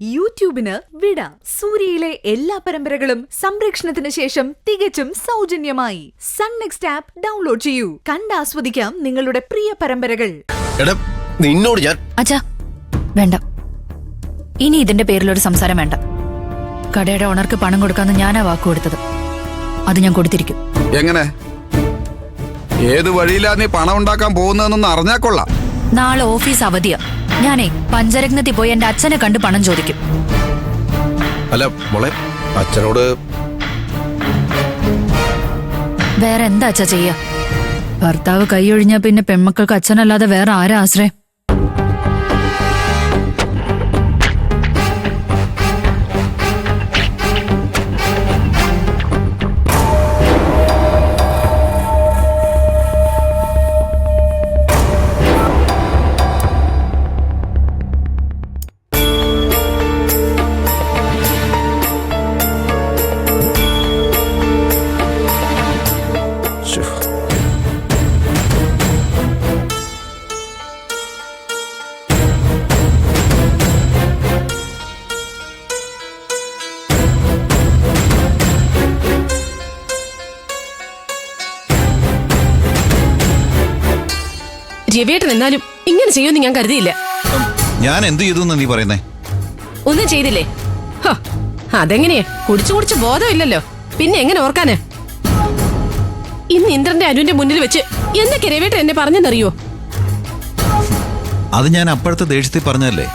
യൂട്യൂബിന് വിട. സൂര്യയിലെ എല്ലാ പരമ്പരകളും സംരക്ഷണത്തിന് ശേഷം തികച്ചും സൗജന്യമായി സൺ നെക്സ്റ്റ് ആപ്പ് ഡൗൺലോഡ് ചെയ്യൂ. കണ്ടാസ്വദിക്കാം നിങ്ങളുടെ പ്രിയ പരമ്പരകൾ. നിന്നോട് ഞാൻ അച്ഛാ വേണ്ട, ഇനി ഇതിന്റെ പേരിലൊരു സംസാരം വേണ്ട. കടയുടെ ഓണർക്ക് പണം കൊടുക്കാന്ന് ഞാനാ വാക്ക് കൊടുത്തത്. അത് ഞാൻ കൊടുത്തിരിക്കും. എങ്ങനെ? ഏത് വഴിയിലാ നീ പണം ഉണ്ടാക്കാൻ പോകുന്നതെന്നൊന്ന് അറിഞ്ഞാ കൊള്ളാം. നാളെ ഓഫീസ് അവധിയാ. ഞാനേ പഞ്ചരത്നത്തിൽ പോയി എന്റെ അച്ഛനെ കണ്ട് പണം ചോദിക്കും. അല്ല മോളെ, അച്ഛനോട് വേറെ എന്താ അച്ഛാ ചെയ്യാ? ഭർത്താവ് കൈയൊഴിഞ്ഞാ പിന്നെ പെൺമക്കൾക്ക് അച്ഛനല്ലാതെ വേറെ ആരാ ആശ്രയം? രവിയേട്ടൻ എന്നാലും ഇങ്ങനെ ചെയ്യുമെന്ന് ഞാൻ കരുതിയില്ല. ഞാൻ എന്ത് ചെയ്തു നീ പറയുന്നേ? ഒന്നും ചെയ്തില്ലേ? അതെങ്ങനെയാ? കുടിച്ചു ബോധമില്ലല്ലോ, പിന്നെ എങ്ങനെ ഓർക്കാന്? ഇന്ന് ഇന്ദ്രന്റെ അനുവിന്റെ മുന്നിൽ വെച്ച് എന്തൊക്കെ രവിയേട്ടൻ എന്നെ പറഞ്ഞെന്നറിയോ? അത് ഞാൻ അപ്പോഴത്തെ ദേഷ്യത്തിൽ പറഞ്ഞല്ലേ.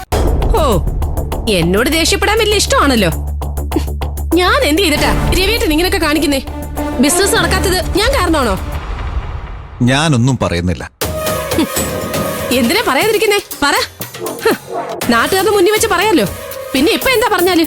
ഓ, എന്നോട് ദേഷ്യപ്പെടാൻ വലിയ ഇഷ്ടമാണല്ലോ. ഞാൻ എന്ത് ചെയ്തിട്ടാ രവിയേട്ടൻ ഇങ്ങനെയൊക്കെ കാണിക്കുന്നേ? ബിസിനസ് നടക്കാത്തത് ഞാൻ കാരണമാണോ? ഞാനൊന്നും പറയുന്നില്ല. എന്തിനാ പറയാതിരിക്കുന്നേ? പറ. നാട്ടുകാരുടെ മുന്നിൽ വെച്ച് പറയാലോ. പിന്നെ ഇപ്പൊ എന്താ പറഞ്ഞാല്?